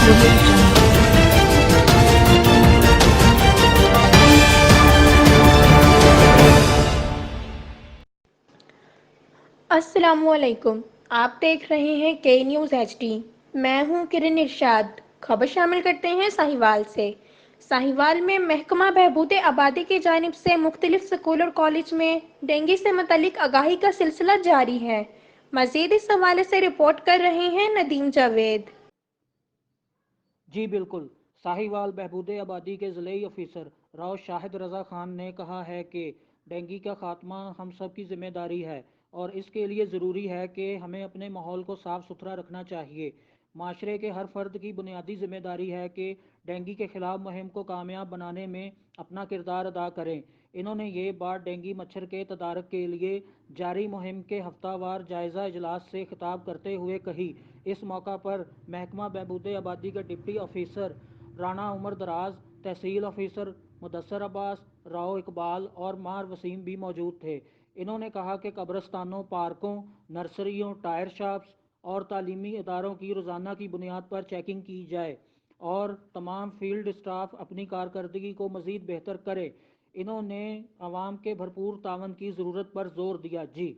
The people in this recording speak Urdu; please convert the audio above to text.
audio jungle. السلام علیکم، آپ دیکھ رہے ہیں کے نیوز ایچ ڈی۔ میں ہوں کرن ارشاد۔ خبر شامل کرتے ہیں ساہیوال سے۔ ساہیوال میں محکمہ بہبود آبادی کی جانب سے مختلف اسکول اور کالج میں ڈینگی سے متعلق آگاہی کا سلسلہ جاری ہے۔ مزید اس حوالے سے رپورٹ کر رہے ہیں ندیم جاوید۔ جی بالکل، ساہیوال بہبود آبادی کے ضلعی آفیسر راؤ شاہد رضا خان نے کہا ہے کہ ڈینگی کا خاتمہ ہم سب کی ذمہ داری ہے اور اس کے لیے ضروری ہے کہ ہمیں اپنے ماحول کو صاف ستھرا رکھنا چاہیے۔ معاشرے کے ہر فرد کی بنیادی ذمہ داری ہے کہ ڈینگی کے خلاف مہم کو کامیاب بنانے میں اپنا کردار ادا کریں۔ انہوں نے یہ بات ڈینگی مچھر کے تدارک کے لیے جاری مہم کے ہفتہ وار جائزہ اجلاس سے خطاب کرتے ہوئے کہی۔ اس موقع پر محکمہ بہبود آبادی کے ڈپٹی آفیسر رانا عمر دراز، تحصیل آفیسر مدثر عباس، راؤ اقبال اور ماہر وسیم بھی موجود تھے۔ انہوں نے کہا کہ قبرستانوں، پارکوں، نرسریوں، ٹائر شاپس اور تعلیمی اداروں کی روزانہ کی بنیاد پر چیکنگ کی جائے اور تمام فیلڈ اسٹاف اپنی کارکردگی کو مزید بہتر کرے۔ انہوں نے عوام کے بھرپور تعاون کی ضرورت پر زور دیا۔ جی